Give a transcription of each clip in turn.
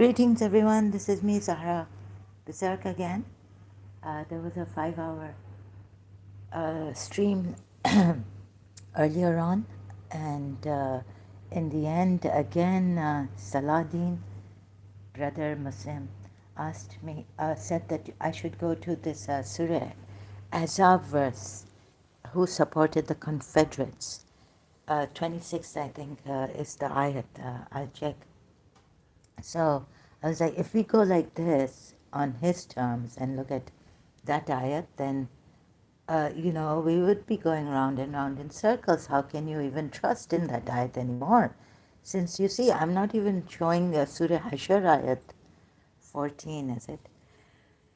Greetings, everyone. This is me, Zahra Berserk again. There was a 5 hour stream earlier on, and in the end, again, Saladin, brother Muslim, said that I should go to this Surah Azab verse, who supported the Confederates. 26, I think, is the ayat. I'll check. So I was like, if we go like this on his terms and look at that ayat, then we would be going round and round in circles. How can you even trust in that ayat anymore? Since you see, I'm not even showing Surah Hashar ayat 14, is it?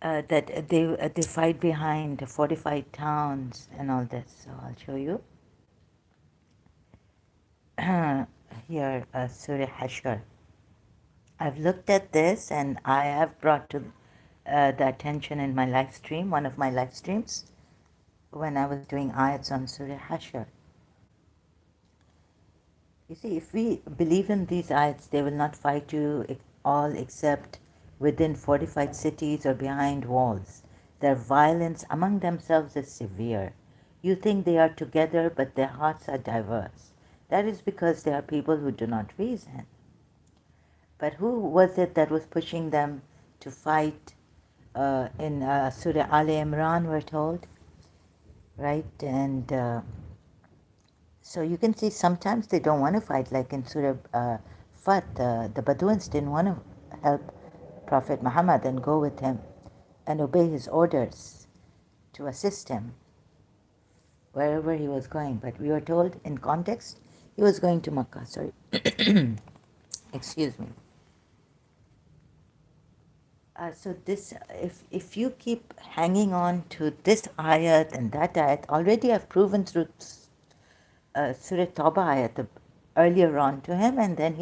That they fight behind fortified towns and all this. So I'll show you here, Surah Hashar. I've looked at this and I have brought to the attention in my live stream, one of my live streams, when I was doing ayats on Surah Hashar. You see, if we believe in these ayats, they will not fight you all except within fortified cities or behind walls. Their violence among themselves is severe. You think they are together, but their hearts are diverse. That is because they are people who do not reason. But who was it that was pushing them to fight? In Surah Al Imran, we're told, right? And so you can see sometimes they don't want to fight, like in Surah Fat, the Bedouins didn't want to help Prophet Muhammad and go with him and obey his orders to assist him wherever he was going. But we were told in context he was going to Makkah. Sorry. Excuse me. So this, if you keep hanging on to this ayat and that ayat, already I've proven through Surah Tawbah ayat earlier on to him, and then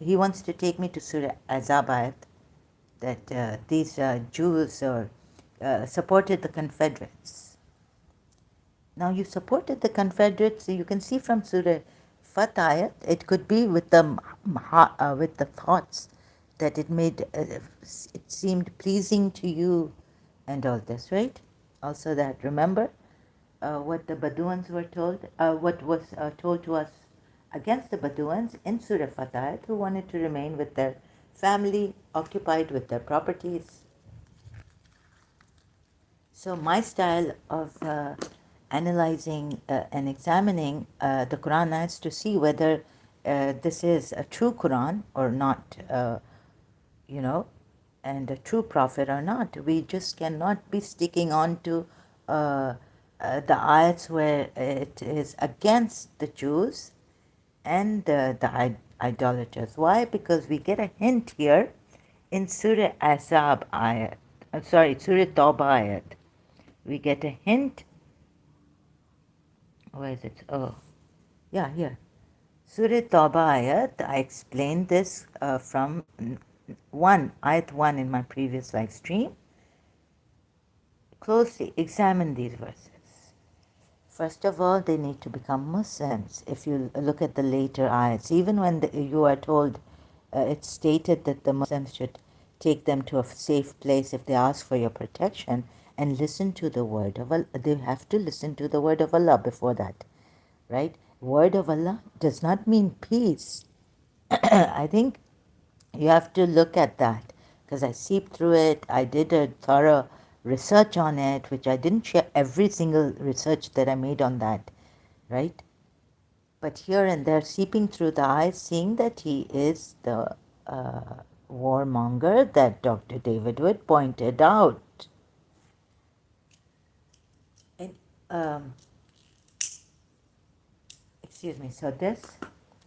he wants to take me to Surah Azab ayat, that these Jews supported the Confederates. Now you supported the Confederates, so you can see from Surah Fat ayat, it could be with the thoughts that it seemed pleasing to you and all this, right? Also that, remember what the Bedouins were told, what was told to us against the Bedouins in Surah Fatah, who wanted to remain with their family, occupied with their properties. So my style of analyzing and examining the Quran is to see whether this is a true Quran or not, and a true prophet or not. We just cannot be sticking on to the ayats where it is against the Jews and the idolaters. Why? Because we get a hint here in Surah Azab ayat. Surah Tawbah ayat. We get a hint. Where is it? Oh, yeah, here. Surah Tawbah ayat. I explained this from ayat 1 in my previous live stream. Closely examine these verses. First of all, they need to become Muslims. If you look at the later ayats, even when you are told, it's stated that the Muslims should take them to a safe place if they ask for your protection and listen to the word of Allah. They have to listen to the word of Allah before that, right? Word of Allah does not mean peace. I think you have to look at that because I seeped through it. I did a thorough research on it, which I didn't share every single research that I made on that, right? But here and there, seeping through the eyes, seeing that he is the warmonger that Dr. David Wood pointed out. And, excuse me, so this,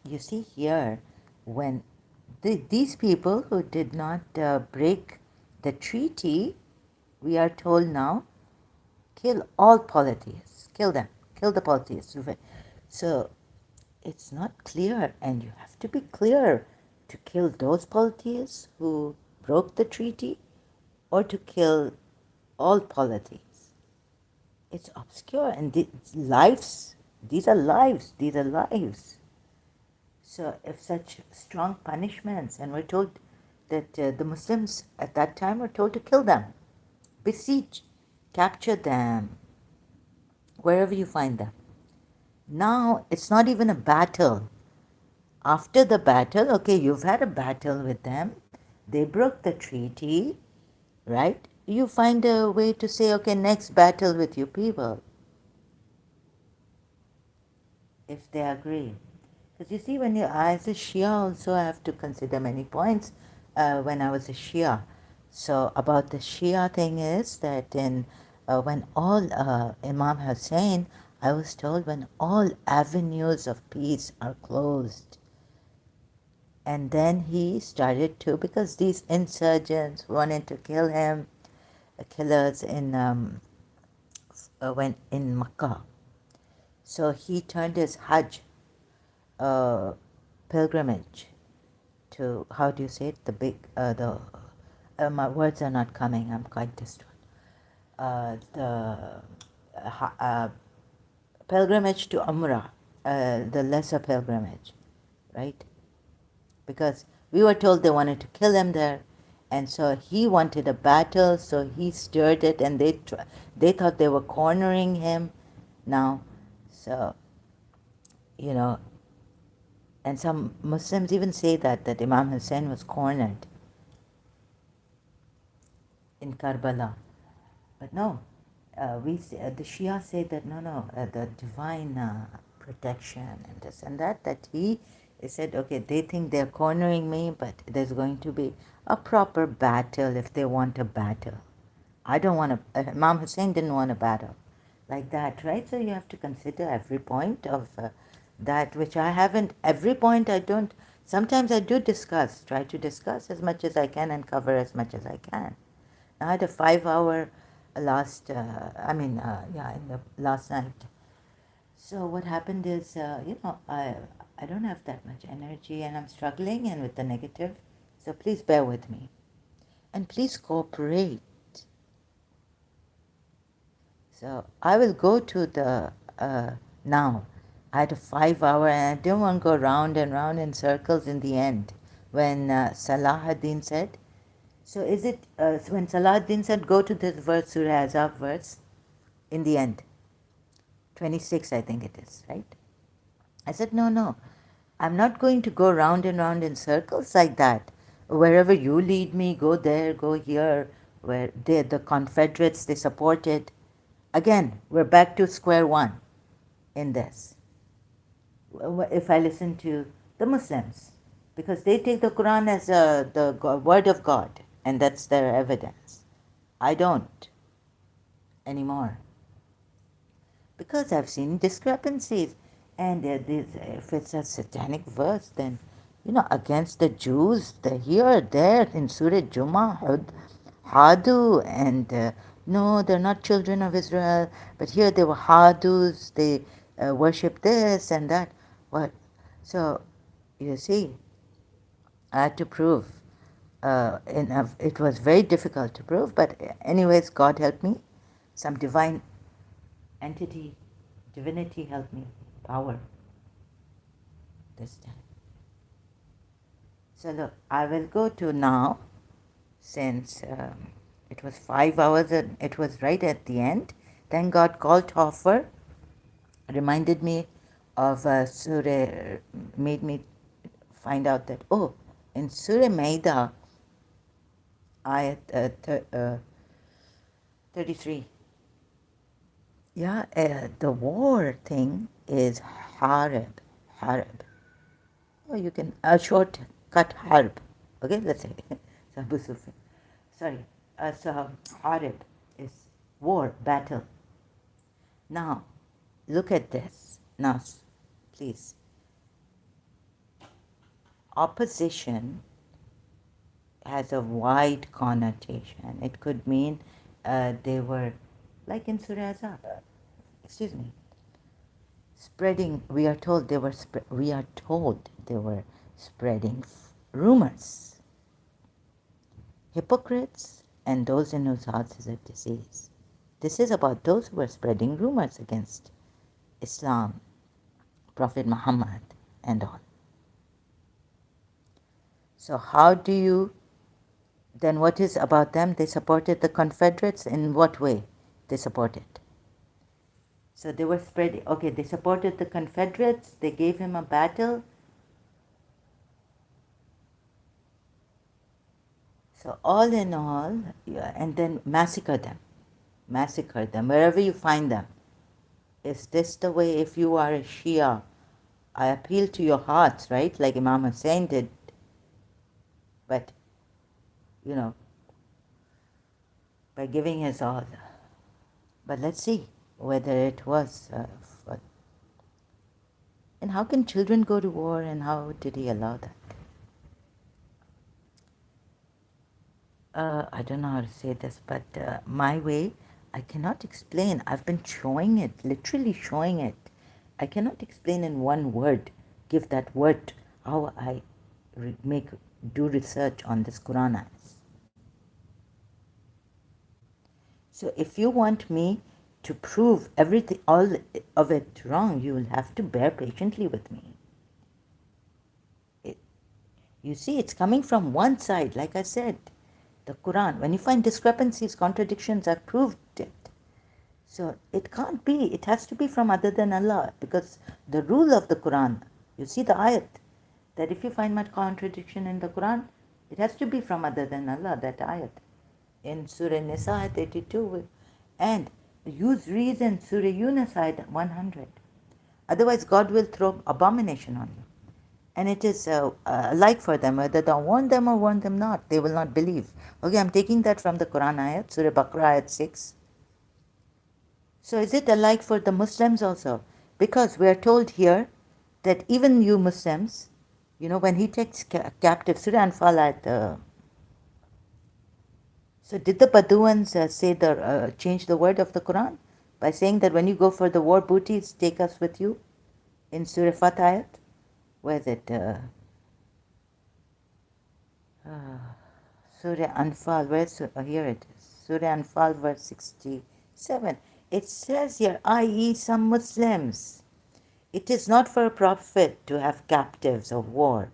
you see here, when these people who did not break the treaty, we are told now, kill all polytheists, kill them, kill the polytheists. So it's not clear, and you have to be clear to kill those polytheists who broke the treaty or to kill all polytheists. It's obscure, and these are lives. So if such strong punishments, and we're told that the Muslims at that time were told to kill them, besiege, capture them, wherever you find them. Now it's not even a battle. After the battle, okay, you've had a battle with them, they broke the treaty, right? You find a way to say, okay, next battle with you people, if they agree. Because you see, when you, as a Shia also, I have to consider many points when I was a Shia. So about the Shia thing is that when all Imam Hussein, I was told when all avenues of peace are closed, and then he started to, because these insurgents wanted to kill him, killers when in Makkah. So he turned his Hajj uh, pilgrimage to, how do you say it? The big, my words are not coming. I'm quite distraught. The pilgrimage to Umrah, the lesser pilgrimage, right? Because we were told they wanted to kill him there, and so he wanted a battle, so he stirred it, and they thought they were cornering him now. So, you know, and some Muslims even say that Imam Hussein was cornered in Karbala. But no, the Shia say that no, the divine protection and this and that he said, okay, they think they're cornering me, but there's going to be a proper battle if they want a battle. I don't want Imam Hussein didn't want a battle like that, right? So you have to consider every point of that, which I haven't, every point I don't, sometimes I do discuss, try to discuss as much as I can and cover as much as I can. I had a 5 hour in the last night. So what happened is, I don't have that much energy and I'm struggling and with the negative. So please bear with me. And please cooperate. So I will go to the, now. I had a 5 hour and I didn't want to go round and round in circles in the end. When Salahuddin said, so is it, when Salahuddin said, go to this verse, Surah Azab verse, in the end, 26 I think it is, right? I said, no, I'm not going to go round and round in circles like that. Wherever you lead me, go there, go here, where the Confederates, they supported. Again, we're back to square one in this. If I listen to the Muslims, because they take the Quran as the word of God, and that's their evidence. I don't anymore, because I've seen discrepancies, and if it's a satanic verse, then against the Jews, here, there in Surah Jummah, Hadu, and no, they're not children of Israel, but here they were Hadus, they worship this and that. What? So, you see, I had to prove. It was very difficult to prove, but anyways, God helped me. Some divine entity, divinity helped me, power this time. So look, I will go to now, since it was 5 hours and it was right at the end. Then God called Toffer, reminded me of Surah, made me find out that, in Surah Maida, ayat 33, the war thing is harib. Oh, you can, a shortcut harb. Okay, let's say. Abu Sufyan. Sorry. So harib is war, battle. Now, look at this. Now, please. Opposition has a wide connotation. It could mean they were, like in Surah Azab, excuse me, spreading. We are told they were spreading rumors. Hypocrites and those in whose hearts is a disease. This is about those who were spreading rumors against Islam, Prophet Muhammad, and all. So how do you Then what is about them? They supported the Confederates. In what way they supported? So they were spreading. Okay, they supported the Confederates. They gave him a battle. So all in all, yeah, and then massacre them. Massacre them wherever you find them. Is this the way? If you are a Shia, I appeal to your hearts, right? Like Imam Hussein did. But, you know, by giving his all. But let's see whether it was. And how can children go to war, and how did he allow that? I don't know how to say this, but my way, I cannot explain. I've been showing it, literally showing it. I cannot explain in one word, give that word, how I do research on this Quran ayahs. So if you want me to prove everything, all of it wrong, you will have to bear patiently with me. You see, it's coming from one side, like I said, the Quran. When you find discrepancies, contradictions, I've proved it. So it can't be, it has to be from other than Allah, because the rule of the Quran, you see the ayat, that if you find much contradiction in the Quran, it has to be from other than Allah, that ayat. In Surah Nisa, ayat 82, and use reason, Surah Yunus, ayat 100. Otherwise, God will throw abomination on you. And it is alike for them, whether thou warn them or warn them not, they will not believe. Okay, I'm taking that from the Quran ayat, Surah Baqarah ayat 6. So is it alike for the Muslims also? Because we are told here that even you Muslims, you know, when he takes captive, Surah Anfal ayat. So did the Baduans change the word of the Quran by saying that when you go for the war booties, take us with you? In Surah Fat ayat, where is it? Surah Anfal, here it is. Surah Anfal, verse 67. It says here, i.e., some Muslims. It is not for a prophet to have captives of war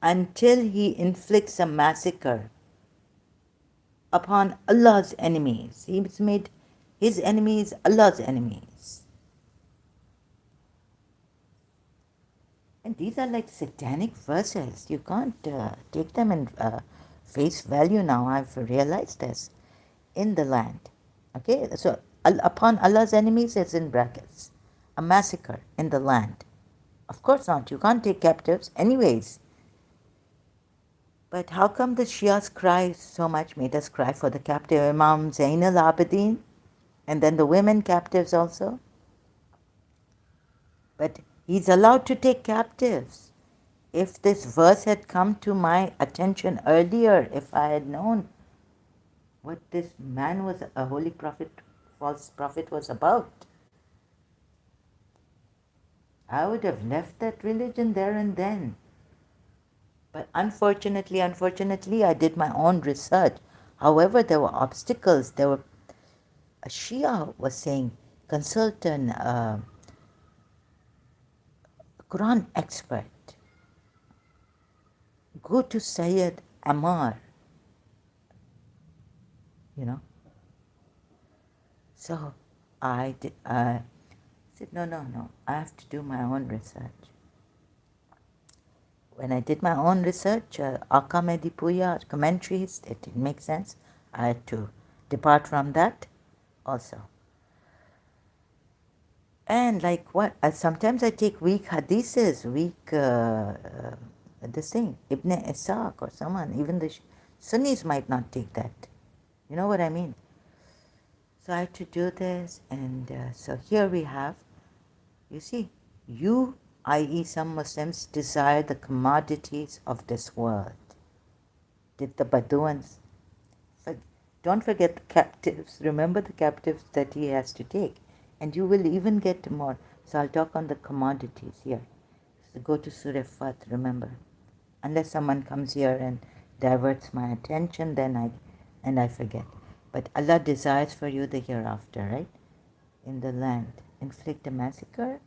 until he inflicts a massacre upon Allah's enemies. He's made his enemies Allah's enemies. And these are like satanic verses. You can't take them in face value now. I've realized this. In the land. Okay, so upon Allah's enemies is in brackets. A massacre in the land. Of course not. You can't take captives anyways. But how come the Shias cry so much, made us cry for the captive Imam Zain al-Abidin, and then the women captives also? But he's allowed to take captives. If this verse had come to my attention earlier, if I had known what this man was, a holy prophet, false prophet was about, I would have left that religion there and then. But unfortunately, I did my own research. However, there were obstacles. A Shia was saying, consult an Quran expert. Go to Sayyid Ammar. You know. So I said, no. I have to do my own research. When I did my own research, Aka Medipuya commentaries, it didn't make sense. I had to depart from that also. And like what? Sometimes I take weak hadiths, this thing, Ibn Ishaq or someone, even the Sunnis might not take that. You know what I mean? So I had to do this, and so here we have, you see, you, i.e. some Muslims, desire the commodities of this world. Did the Baduans? Don't forget the captives. Remember the captives that he has to take. And you will even get more. So I'll talk on the commodities here. So go to Surah Fat, remember. Unless someone comes here and diverts my attention, then I forget. But Allah desires for you the hereafter, right? In the land. Inflict a massacre.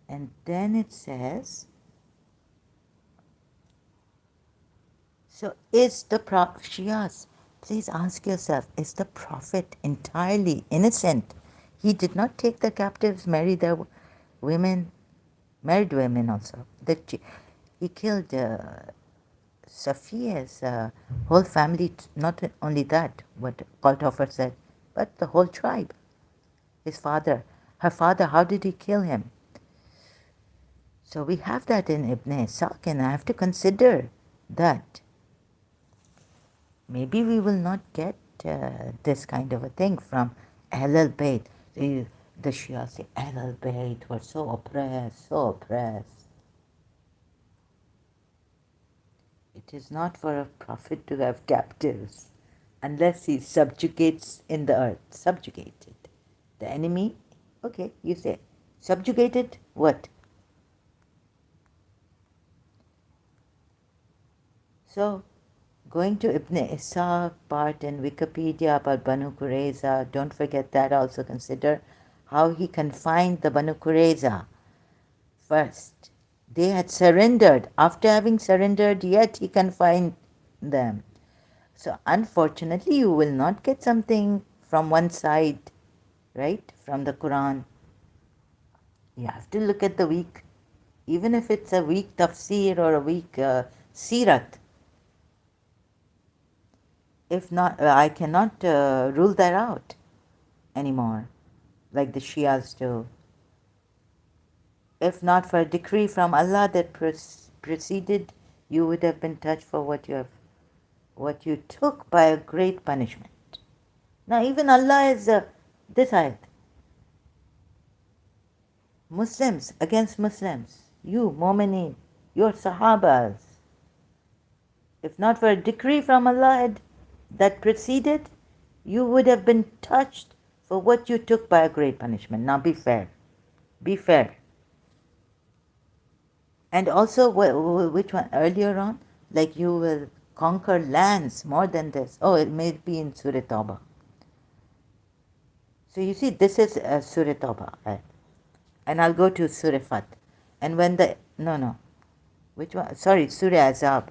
And then it says, So is the Shias, please ask yourself, is the Prophet entirely innocent? He did not take the captives, marry their women, married women also. He killed Safiya's whole family, not only that, what Kalthofer said, but the whole tribe. His father, her father, how did he kill him? So we have that in Ibn Ishaq, and I have to consider that maybe we will not get this kind of a thing from Ahl al-Bayt. The Shia say Ahl al-Bayt were so oppressed, so oppressed. It is not for a prophet to have captives unless he subjugates in the earth. Subjugated. The enemy, okay, you say. Subjugated what? So, going to Ibn Ishaq part in Wikipedia about Banu Qurayza, don't forget that, also consider how he confined the Banu Qurayza first. They had surrendered. After having surrendered, yet he confined them. So unfortunately, you will not get something from one side, right, from the Quran. You have to look at the weak, even if it's a weak tafsir or a weak sirat. If not, I cannot rule that out anymore, like the Shias do. If not for a decree from Allah that preceded, you would have been touched for what you took by a great punishment. Now even Allah is this ayat. Muslims against Muslims, you mu'mineen, your sahabas. If not for a decree from Allah that preceded, you would have been touched for what you took by a great punishment. Now be fair. Be fair. And also, which one earlier on? Like you will conquer lands more than this. Oh, it may be in Surah Tawbah. So you see, this is Surah Tawbah. Right? And I'll go to Surah Fat. And when no. Which one? Sorry, Surah Azab.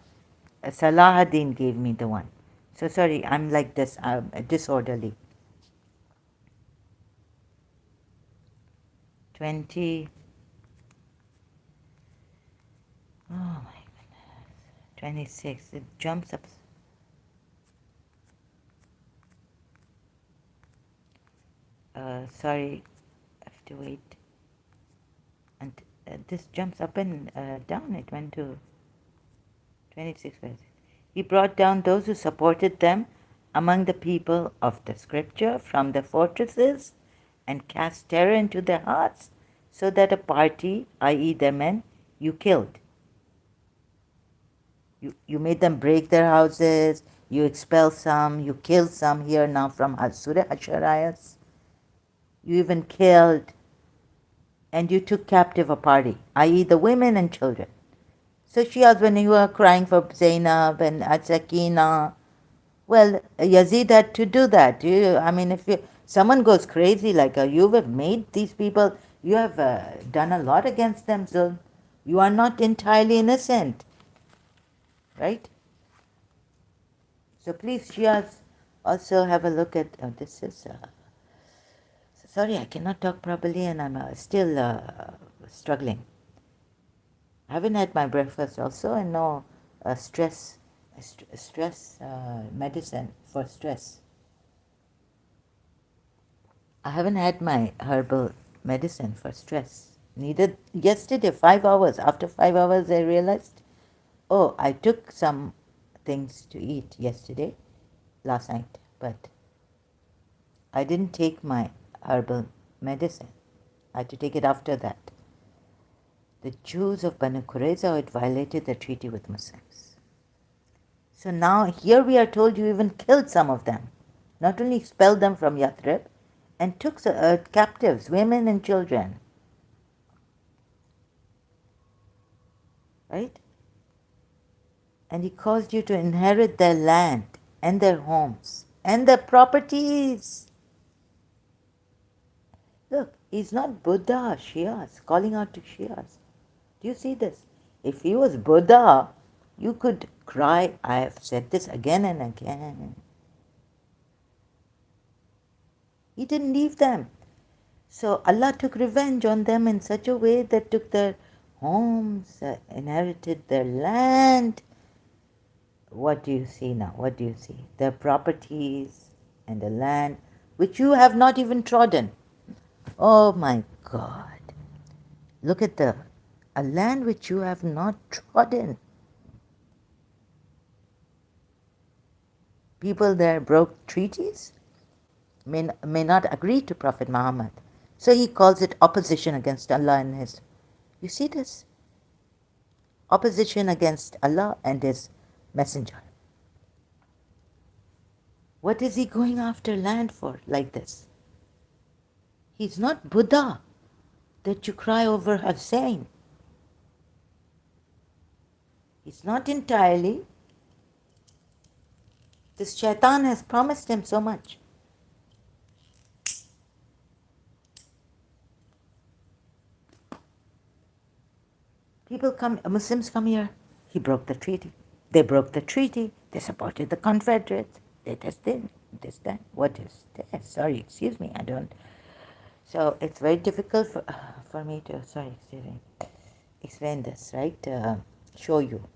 Salahuddin gave me the one. So sorry, I'm like this, disorderly. 20. Oh my goodness. 26. It jumps up. Sorry, I have to wait. And this jumps up and down. It went to 26 verses. He brought down those who supported them among the people of the scripture from the fortresses and cast terror into their hearts, so that a party, i.e. their men, you killed. You made them break their houses, you expel some, you kill some here now from Surah Asharayas. You even killed, and you took captive a party, i.e. the women and children. So Shias, when you were crying for Zainab and Sakina, well, Yazid had to do that. If someone goes crazy like you have made these people, you have done a lot against them, Zulm. You are not entirely innocent, right? So please, Shias, also have a look at this is. Sorry, I cannot talk properly, and I'm still struggling. I haven't had my breakfast also, and no stress medicine for stress. I haven't had my herbal medicine for stress. Neither yesterday, 5 hours. After 5 hours, I realized, oh, I took some things to eat yesterday, last night, but I didn't take my herbal medicine. I had to take it after that. The Jews of Banu Qurayza had violated the treaty with Muslims. So now here we are told you even killed some of them. Not only expelled them from Yathrib, and took captives, women and children. Right? And he caused you to inherit their land and their homes and their properties. Look, he's not Buddha, Shias, calling out to Shias. Do you see this? If he was Buddha, You could cry. I have said this again and again. He didn't leave them. So Allah took revenge on them in such a way that took their homes, inherited their land. What do you see now? What do you see? Their properties and the land which you have not even trodden. Oh my God. Look at a land which you have not trodden. People there broke treaties, may not agree to Prophet Muhammad. So he calls it opposition against Allah and His. You see this? Opposition against Allah and His Messenger. What is he going after land for like this? He's not Buddha that you cry over Hussein. He's not entirely. This shaitan has promised him so much. Muslims come here. He broke the treaty. They broke the treaty. They supported the Confederates. They just did this, that. What is this? Sorry, excuse me. I don't. So it's very difficult for me to, explain this, right? Show you.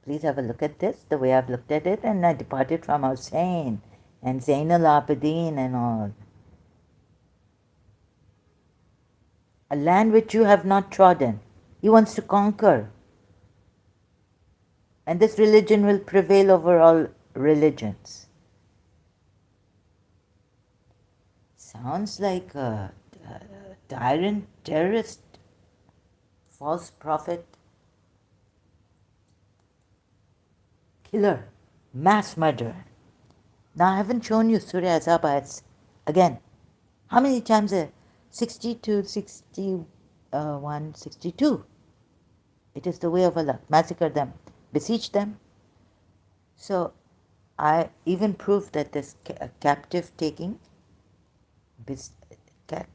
Please have a look at this, the way I've looked at it, and I departed from Hussein and Zain al-Abidin and all. A land which you have not trodden. He wants to conquer. And this religion will prevail over all religions. Sounds like a tyrant, terrorist, false prophet, killer, mass murderer. Now I haven't shown you Surah Azab ayats again. How many times? 62, 61, 62. It is the way of Allah. Massacre them, beseech them. So I even proved that this captive taking,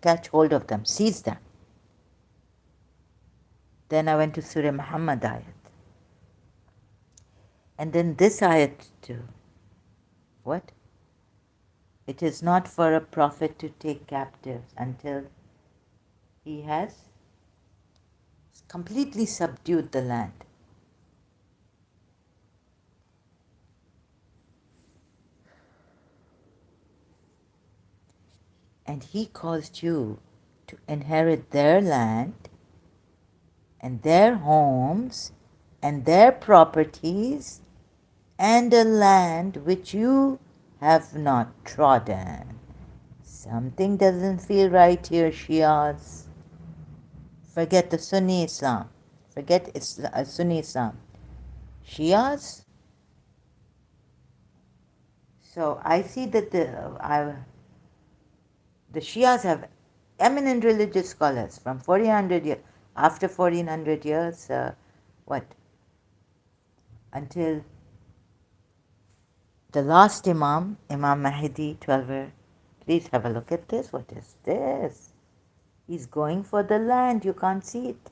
catch hold of them, seize them. Then I went to Surah Muhammad ayat. And then this ayat too. What? It is not for a prophet to take captives until he has completely subdued the land. And he caused you to inherit their land and their homes and their properties and a land which you have not trodden. Something doesn't feel right here, Shias. Forget the Sunni Islam. Forget Sunni Islam. Shias? So I see that the Shias have eminent religious scholars from 1400 years. After 1400 years, until the last Imam, Imam Mahdi, 12. Please have a look at this. What is this? He's going for the land. You can't see it.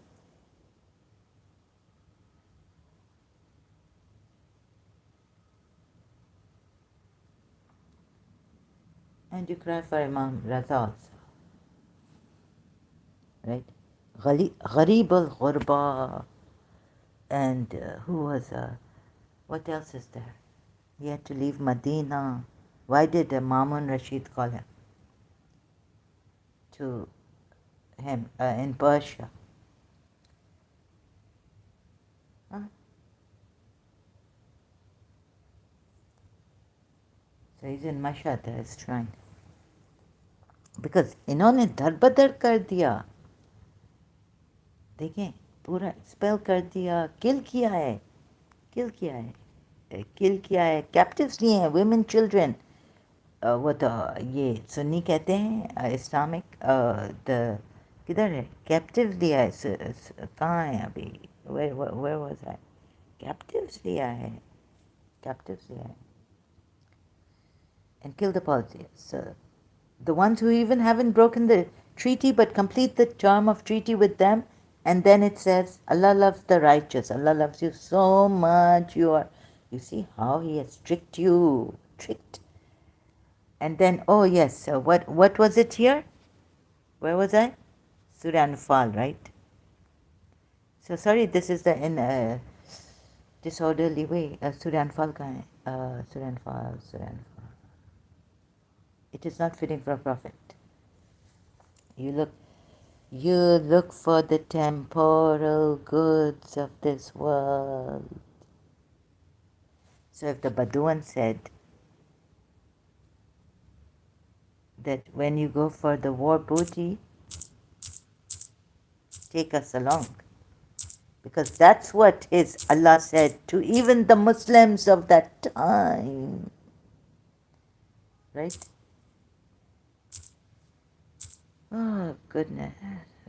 And you cry for Imam Raza also. Right? Gharib al-Ghurba. And who was, what else is there? He had to leave Medina. Why did Mamun Rashid call him? To him in Persia. Huh? So he's in Mashhad, his shrine. Because इन्होंने दरबदर कर दिया. देखें पूरा expel कर दिया. किल किया है. Captives लिए हैं. Women children. वो तो ये सुन्नी कहते हैं इस्लामिक. किधर है? कैप्टिव लिया है. कहाँ है अभी? Where was I? Captives लिया है. And kill the polytheists. So the ones who even haven't broken the treaty but complete the term of treaty with them And then it says, Allah loves the righteous. Allah loves you so much. You see how He has tricked you. Tricked. And then, oh yes, so what was it here? Where was I? Surah Anfal, right? So sorry, this is the in disorderly way. Surah Anfal ka hai. Surah Anfal, Surah Anfal. It is not fitting for a prophet. You look for the temporal goods of this world. So if the Baduan said that when you go for the war booty, take us along. Because that's what his Allah said to even the Muslims of that time. Right? Oh, goodness.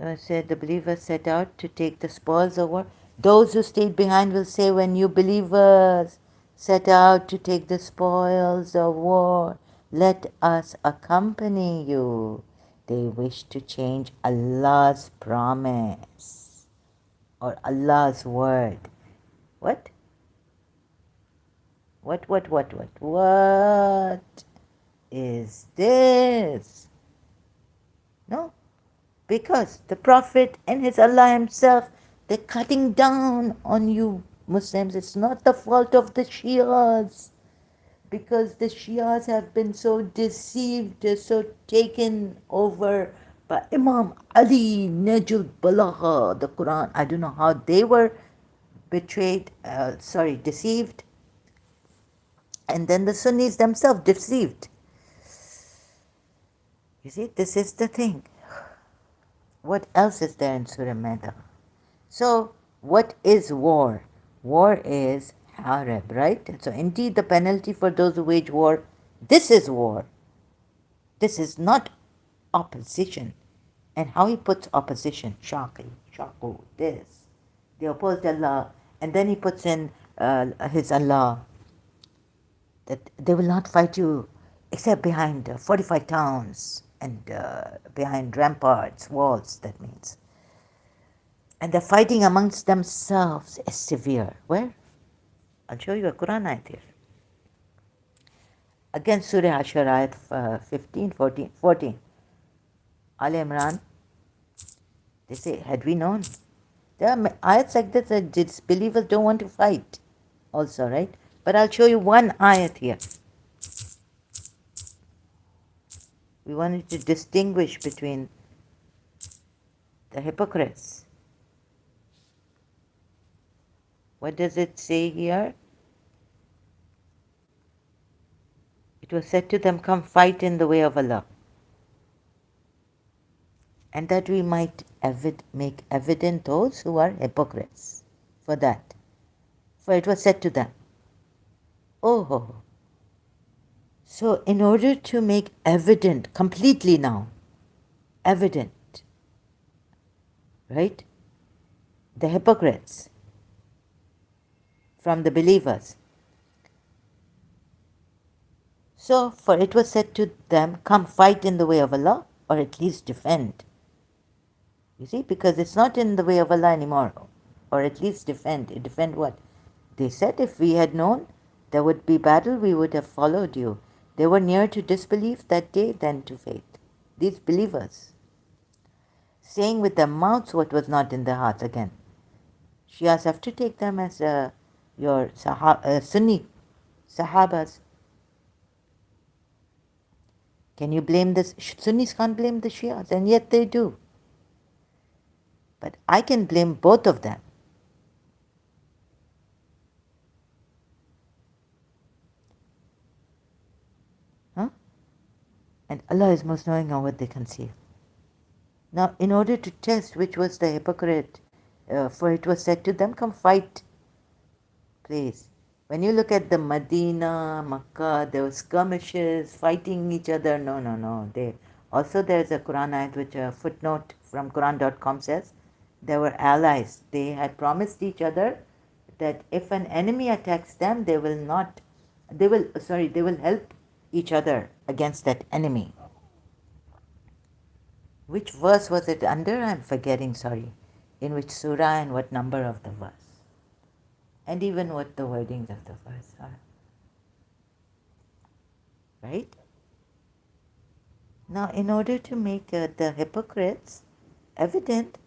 I said the believers set out to take the spoils of war. Those who stayed behind will say, when you believers set out to take the spoils of war, let us accompany you. They wish to change Allah's promise or Allah's word. What? What is this? No, because the Prophet and his Allah himself, they're cutting down on you Muslims. It's not the fault of the Shias, because the Shias have been so deceived, so taken over by Imam Ali, Najul Balagha, the Quran. I don't know how they were deceived. And then the Sunnis themselves deceived. You see, this is the thing. What else is there in Surah Maida? So, what is war? War is harab, right? So, indeed, the penalty for those who wage war, this is war. This is not opposition. And how he puts opposition, shaqu, this. They opposed Allah, and then he puts in his Allah, that they will not fight you except behind fortified towns and behind ramparts, walls, that means. And the fighting amongst themselves is severe. Where? I'll show you a Quran ayat here. Again, Surah Ashar, ayat 15, 14. Al Imran, they say, had we known? There are ayats like this that disbelievers don't want to fight also, right? But I'll show you one ayat here. We wanted to distinguish between the hypocrites. What does it say here? It was said to them, come fight in the way of Allah. And that we might make evident those who are hypocrites for that. For it was said to them, oh, so in order to make evident, completely now, evident, right, the hypocrites from the believers. So, for it was said to them, come fight in the way of Allah, or at least defend. You see, because it's not in the way of Allah anymore, or at least defend. Defend what? They said, if we had known there would be battle, we would have followed you. They were nearer to disbelief that day than to faith. These believers, saying with their mouths what was not in their hearts. Again, Shias have to take them as your Sunni Sahabas. Can you blame this? Sunnis can't blame the Shias, and yet they do. But I can blame both of them. Huh? And Allah is most knowing of what they conceal. Now, in order to test which was the hypocrite, for it was said to them, come fight, please. When you look at the Medina, Makkah, there were skirmishes, fighting each other. No. There's a Quran ayat which a footnote from Quran.com says, there were allies. They had promised each other that if an enemy attacks them, they will help each other against that enemy. Which verse was it under? I'm forgetting, sorry. in which surah and what number of the verse, and even what the wordings of the verse are. Right? Now, in order to make the hypocrites evident,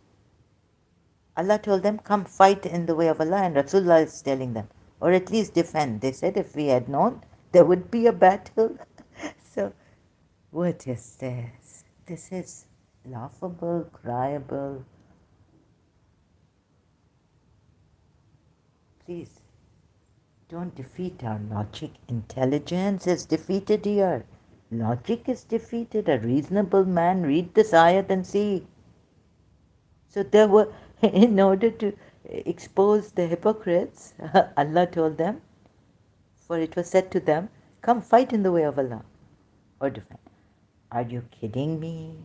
Allah told them, come fight in the way of Allah, and Rasulullah is telling them, or at least defend. They said, if we had known, there would be a battle. So, what is this? This is laughable, cryable. Please, don't defeat our logic. Intelligence is defeated here. Logic is defeated. A reasonable man, read this ayat and see. So there were, in order to expose the hypocrites, Allah told them, for it was said to them, come fight in the way of Allah, or defend. Are you kidding me?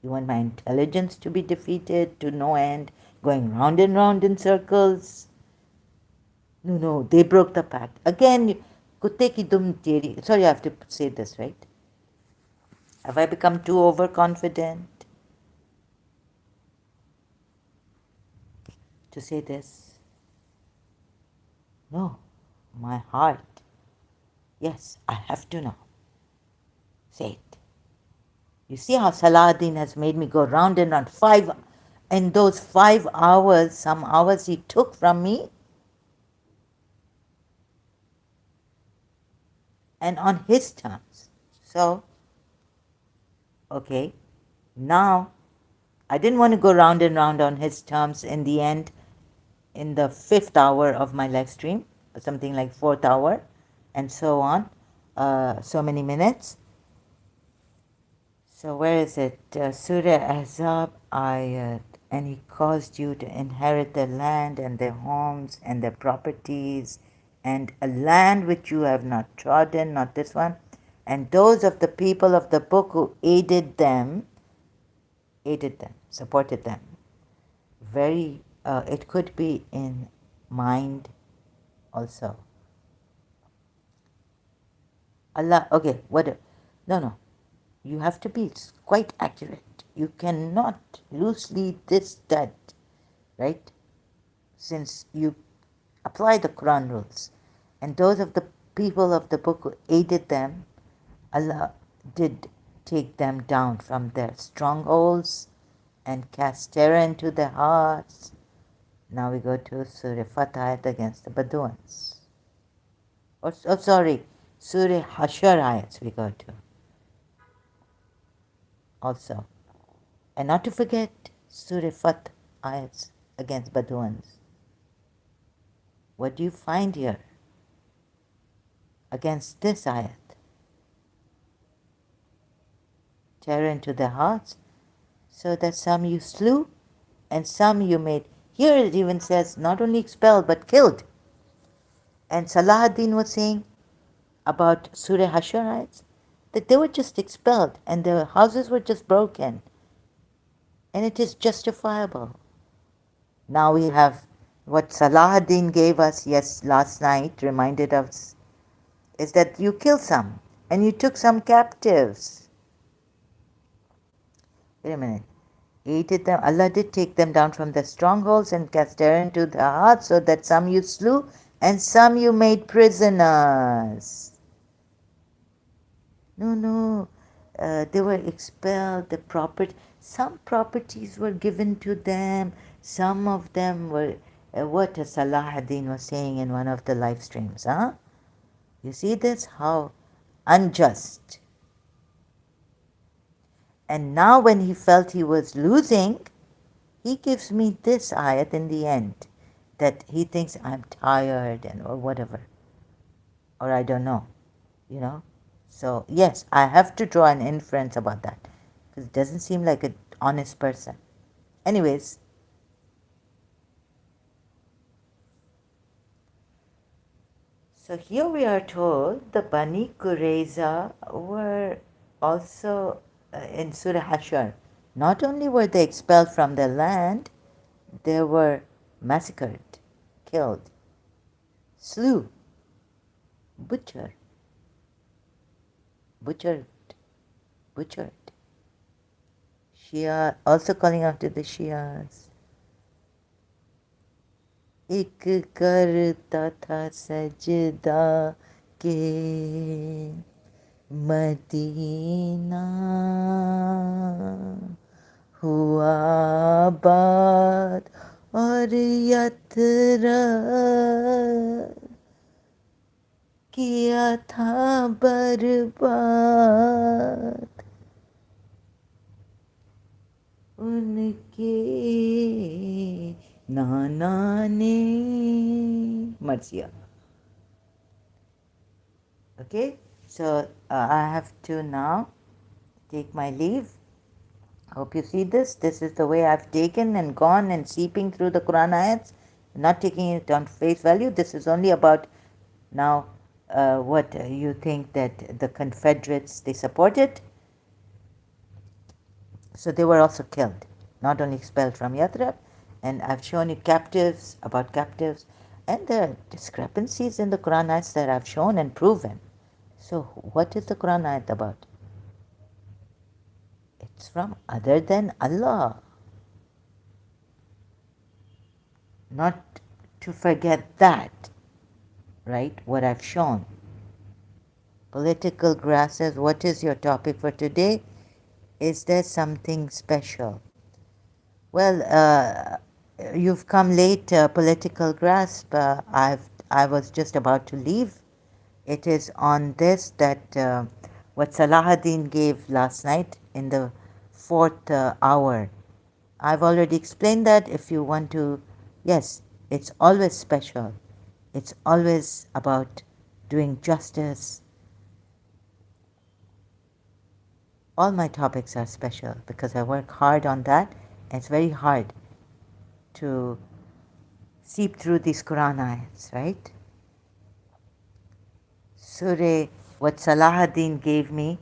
You want my intelligence to be defeated to no end, going round and round in circles? No, they broke the pact. Again, kutte ki dum teri. Sorry, I have to say this, right? Have I become too overconfident to say this? No, my heart. Yes, I have to now say it. You see how Salahuddin has made me go round and round. In those 5 hours, some hours he took from me, and on his terms. So, okay, now I didn't want to go round and round on his terms in the end, in the 5th hour of my live stream, something like 4th hour, and so on, so many minutes. So where is it? Surah Ahzab ayat. And he caused you to inherit the land and their homes and their properties, and a land which you have not trodden, not this one. And those of the people of the book who aided them, supported them. Very, it could be in mind also. Allah, okay, what? No. You have to be quite accurate. You cannot loosely this, that, right? Since you apply the Quran rules. And those of the people of the book who aided them, Allah did take them down from their strongholds and cast terror into their hearts. Now we go to Surah Fatah against the Baduans. Surah Hashar ayats we go to. Also. And not to forget Surah Fath ayats against Baduans. What do you find here against this ayat? Terror into their hearts, so that some you slew and some you made. Here it even says not only expelled but killed. And Salahuddin was saying about Surah Hashar ayats that they were just expelled and their houses were just broken. And it is justifiable. Now we have what Salahuddin gave us, last night, reminded us, is that you killed some and you took some captives. Wait a minute. Aided them. Allah did take them down from their strongholds and cast terror into their hearts, so that some you slew and some you made prisoners. No. They were expelled. Some properties were given to them. Some of them were, what Salahuddin was saying in one of the live streams, huh? You see this? How unjust. And now when he felt he was losing, he gives me this ayat in the end, that he thinks I'm tired or whatever. Or I don't know, So yes, I have to draw an inference about that, because it doesn't seem like an honest person. Anyways, so here we are told the Bani Qurayza were also in Surah Hashar. Not only were they expelled from their land, they were massacred, killed, slew, butchered. Shia, also calling out to the Shias. एक करता था सजदा के Medina हुआ बात और यथरब किया था बर्बाद उनके नाना ने मर्जिया. Okay, so I have to now take my leave. Hope you see this. This is the way I've taken and gone and seeping through the Quran ayats, not taking it on face value. This is only about now what you think that the Confederates, they supported. So they were also killed, not only expelled from Yathrib. And I've shown you captives, about captives, and there are discrepancies in the Quran ayats that I've shown and proven. So what is the Quran ayat about? It's from other than Allah. Not to forget that, right? What I've shown. Political grasses, what is your topic for today? Is there something special? Well, you've come late, political grasp. I was just about to leave. It is on this that what Salahuddin gave last night in the fourth hour. I've already explained that. If you want to, yes, it's always special. It's always about doing justice. All my topics are special because I work hard on that, and it's very hard to seep through these Quran ayats, right? Surah, what Salahuddin gave me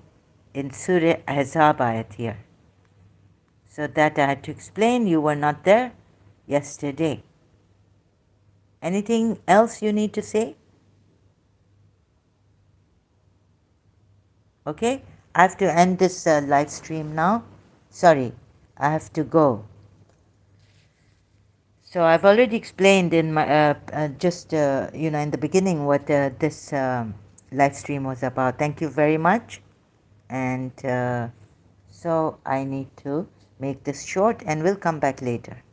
in Surah Ahzab ayat here. So that I had to explain. You were not there yesterday. Anything else you need to say? Okay, I have to end this live stream now. Sorry, I have to go. So I've already explained in my just in the beginning what this live stream was about. Thank you very much, and so I need to make this short, and we'll come back later.